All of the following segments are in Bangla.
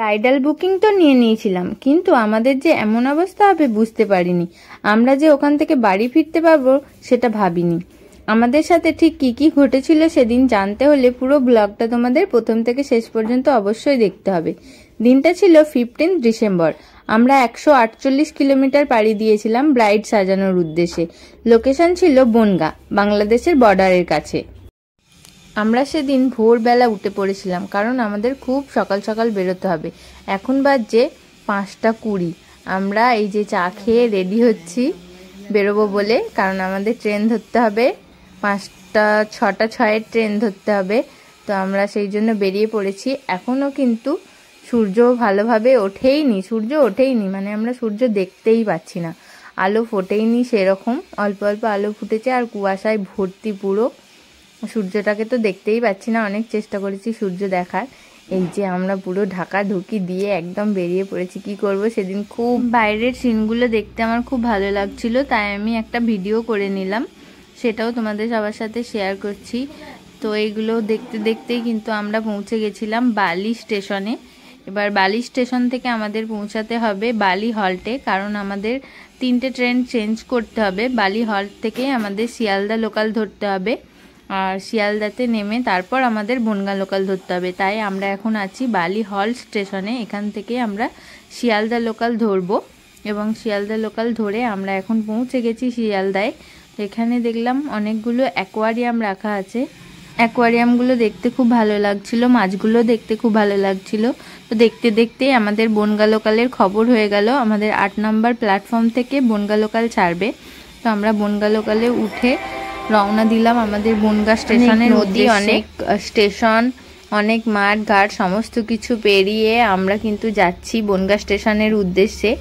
ব্রাইডাল বুকিং তো নিয়ে নিয়েছিলাম, কিন্তু আমাদের যে এমন অবস্থা হবে বুঝতে পারিনি। আমরা যে ওখান থেকে বাড়ি ফিরতে পারবো সেটা ভাবিনি। আমাদের সাথে ঠিক কি কি ঘটেছিল সেদিন জানতে হলে পুরো ব্লগটা তোমাদের প্রথম থেকে শেষ পর্যন্ত অবশ্যই দেখতে হবে। দিনটা ছিল 15 ডিসেম্বর। আমরা 148 কিলোমিটার পাড়ি দিয়েছিলাম ব্রাইড সাজানোর উদ্দেশ্যে। লোকেশন ছিল বনগা, বাংলাদেশের বর্ডারের কাছে। আমরা সেদিন ভোরবেলা উঠে পড়েছিলাম, কারণ আমাদের খুব সকাল সকাল বেরোতে হবে। এখন বাজে 5:20। আমরা এই যে চা খেয়ে রেডি হচ্ছি বেরোবো বলে, কারণ আমাদের ট্রেন ধরতে হবে 6:06 ট্রেন ধরতে হবে। তো আমরা সেই জন্য বেরিয়ে পড়েছি। এখনও কিন্তু সূর্য ভালোভাবে ওঠেইনি, মানে আমরা সূর্য দেখতেই পাচ্ছি না, আলো ফোটেইনি সেরকম, অল্প অল্প আলো ফুটেছে আর কুয়াশায় ভর্তি পুরো। সূর্যটাকে তো দেখতেই পাচ্ছি না, অনেক চেষ্টা করেছি সূর্য দেখার। এই যে আমরা পুরো ঢাকাঢুকি দিয়ে একদম বেরিয়ে পড়েছি। কি করব, সেদিন খুব বাইরের সিনগুলো দেখতে আমার খুব ভালো লাগছিল, তাই আমি একটা ভিডিও করে নিলাম, সেটাও তোমাদের সবার সাথে শেয়ার করছি। তো এইগুলো দেখতে দেখতেই কিন্তু আমরা পৌঁছে গেছিলাম বালি স্টেশনে। এবার বালি স্টেশন থেকে আমাদের পৌঁছাতে হবে বালি হল্টে, কারণ আমাদের 3টে ট্রেন চেঞ্জ করতে হবে। বালি হল্ট থেকে আমাদের শিয়ালদা লোকাল ধরতে হবে, আর শিয়ালদাতে নেমে তারপর আমাদের বনগা লোকাল ধরতে হবে। তাই আমরা এখন আছি বালি হল্ট স্টেশনে। এখান থেকে আমরা শিয়ালদা লোকাল ধরবো, এবং শিয়ালদা লোকাল ধরে আমরা এখন পৌঁছে গেছি শিয়ালদায়। এখানে দেখলাম অনেকগুলো অ্যাকোয়ারিয়াম রাখা আছে। অ্যাকোয়ারিয়ামগুলো দেখতে খুব ভালো লাগছিল, মাছগুলো দেখতে খুব ভালো লাগছিল। তো দেখতে দেখতেই আমাদের বনগা লোকালের খবর হয়ে গেল। আমাদের 8 নম্বর প্ল্যাটফর্ম থেকে বনগা লোকাল ছাড়বে। তো আমরা বনগা লোকালে উঠে রওনা দিলাম আমাদের বনগা স্টেশনের নদী, অনেক স্টেশন, অনেক মাঠ ঘাট সমস্ত কিছু পেরিয়ে আমরা কিন্তু যাচ্ছি বনগা স্টেশনের উদ্দেশ্যে।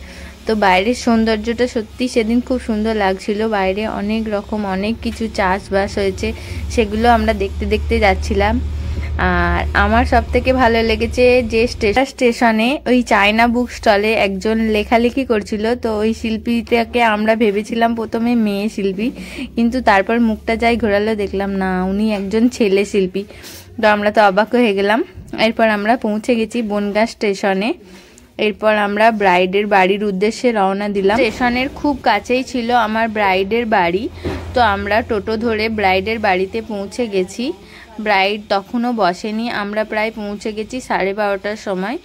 তো বাইরের সৌন্দর্যটা সত্যি সেদিন খুব সুন্দর লাগছিল। বাইরে অনেক রকম অনেক কিছু চাষবাস হয়েছে, সেগুলো আমরা দেখতে দেখতে যাচ্ছিলাম। আর আমার সব থেকে ভালো লেগেছে যে স্টেশনে ওই চায়না বুক স্টলে একজন লেখালেখি করছিল। তো ওই শিল্পীটাকে আমরা ভেবেছিলাম প্রথমে মেয়ে শিল্পী, কিন্তু তারপর মুখটা যাই ঘোরালো দেখলাম না, উনি একজন ছেলে শিল্পী। তো আমরা তো অবাক হয়ে গেলাম। এরপর আমরা পৌঁছে গেছি বনগা স্টেশনে। এরপর আমরা ব্রাইডের বাড়ির উদ্দেশ্যে রওনা দিলাম। স্টেশনের খুব কাছেই ছিল আমার ব্রাইডের বাড়ি। তো আমরা টোটো ধরে ব্রাইডের বাড়িতে পৌঁছে গেছি। ব্রাইড তখনও বসেনি, আমরা প্রায় পৌঁছে গেছি 12:30টার সময়।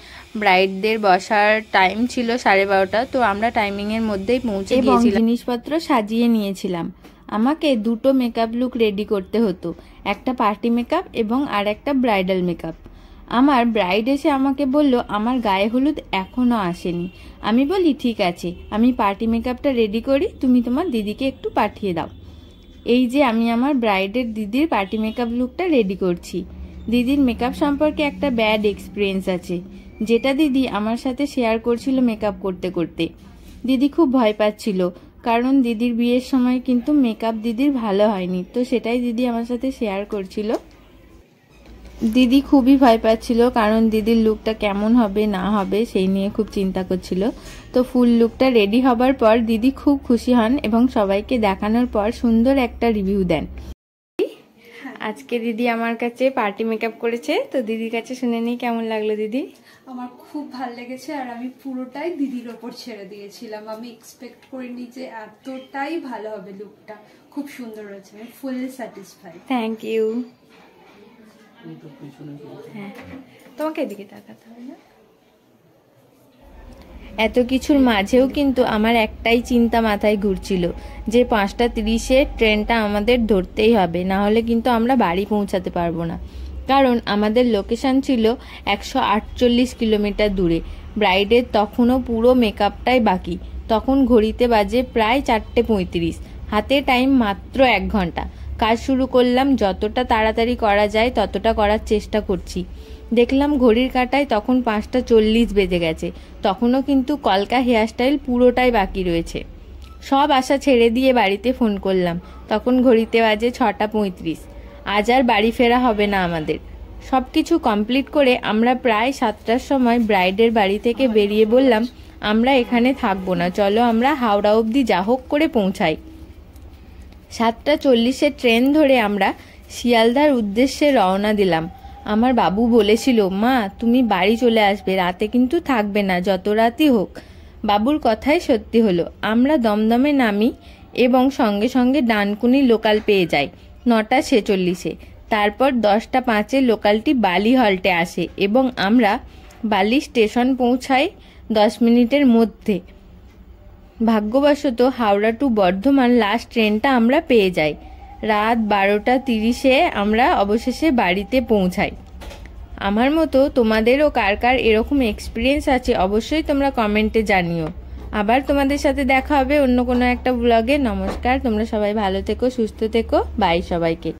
ব্রাইডদের বসার টাইম ছিল 12:30। তো আমরা টাইমিংয়ের মধ্যেই পৌঁছে গিয়েছিলাম। জিনিসপত্র সাজিয়ে নিয়েছিলাম। আমাকে 2টো মেকআপ লুক রেডি করতে হতো, একটা পার্টি মেকআপ এবং আর একটা ব্রাইডাল মেকআপ। আমার ব্রাইড এসে আমাকে বলল আমার গায়ে হলুদ এখনও আসেনি। আমি বলি ঠিক আছে, আমি পার্টি মেকআপটা রেডি করি, তুমি তোমার দিদিকে একটু পাঠিয়ে দাও। এই যে আমি আমার ব্রাইডের দিদির পার্টি মেকআপ লুকটা রেডি করছি। দিদির মেকআপ সম্পর্কে একটা ব্যাড এক্সপিরিয়েন্স আছে, যেটা দিদি আমার সাথে শেয়ার করছিল মেকআপ করতে করতে। দিদি খুব ভয় পাচ্ছিল, কারণ দিদির বিয়ের সময় কিন্তু মেকআপ দিদির ভালো হয়নি। তো সেটাই দিদি আমার সাথে শেয়ার করছিল। দিদি খুবই ভয় পাচ্ছিল, কারণ দিদির লুকটা কেমন হবে না হবে সেই নিয়ে খুব চিন্তা করছিল। তো ফুল লুকটা রেডি হবার পর দিদি খুব খুশি হন এবং সবাইকে দেখানোর পর সুন্দর একটা রিভিউ দেন। আজকে দিদি আমার কাছে পার্টি মেকআপ করেছে, তো দিদির কাছে শুনে নিই কেমন লাগলো দিদি। আমার খুব ভালো লেগেছে, আর আমি পুরোটাই দিদির ওপর ছেড়ে দিয়েছিলাম। আমি এক্সপেক্ট করিনি যে এতটাই ভালো হবে লুকটা। খুব সুন্দর হয়েছে, আমি ফুল স্যাটিসফাইড। Thank you. হ্যাঁ, তোমাকে এদিকে তাকাতে হবে না। এত কিছুর মাঝেও কিন্তু আমার একটাই চিন্তা মাথায় ঘুরছিল যে 5:30 ট্রেনটা আমাদের ধরতেই হবে, না হলে কিন্তু আমরা বাড়ি পৌঁছাতে পারবো না। কারণ আমাদের লোকেশন ছিল 148 কিলোমিটার দূরে। ব্রাইডের তখনও পুরো মেকআপটাই বাকি। তখন ঘড়িতে বাজে প্রায় 4:35। হাতে টাইম মাত্র 1 ঘন্টা। কাজ শুরু করলাম, যতটা তাড়াতাড়ি করা যায় ততটা করার চেষ্টা করছি। দেখলাম ঘড়ির কাঁটায় তখন 5:40 বেজে গেছে। তখনও কিন্তু কলকা হেয়ারস্টাইল পুরোটাই বাকি রয়েছে। সব আশা ছেড়ে দিয়ে বাড়িতে ফোন করলাম, তখন ঘড়িতে বাজে 6:35। আজ আর বাড়ি ফেরা হবে না আমাদের। সব কিছু কমপ্লিট করে আমরা প্রায় 7টার সময় ব্রাইডের বাড়ি থেকে বেরিয়ে বললাম আমরা এখানে থাকবো না, চলো আমরা হাওড়া অবধি যা হোক করে পৌঁছাই। 7:40 ট্রেন ধরে আমরা শিয়ালদার উদ্দেশ্যে রওনা দিলাম। আমার বাবু বলেছিল, মা তুমি বাড়ি চলে আসবে, রাতে কিন্তু থাকবে না, যত রাতই হোক। বাবুর কথাই সত্যি হলো। আমরা দমদমে নামি এবং সঙ্গে সঙ্গে ডানকুনি লোকাল পেয়ে যাই 9:46-এ। তারপর 10:05-এ লোকালটি বালি হল্টে আসে এবং আমরা বালি স্টেশন পৌঁছাই 10 মিনিটের মধ্যে। ভাগ্যবশত হাওড়া টু বর্ধমান লাস্ট ট্রেনটা আমরা পেয়ে যাই। রাত 12:30-এ আমরা অবশেষে বাড়িতে পৌঁছাই। আমার মতো তোমাদেরও কার কার এরকম এক্সপিরিয়েন্স আছে অবশ্যই তোমরা কমেন্টে জানিও। আবার তোমাদের সাথে দেখা হবে অন্য কোনো একটা ব্লগে। নমস্কার, তোমরা সবাই ভালো থেকো, সুস্থ থেকো, বাই সবাইকে।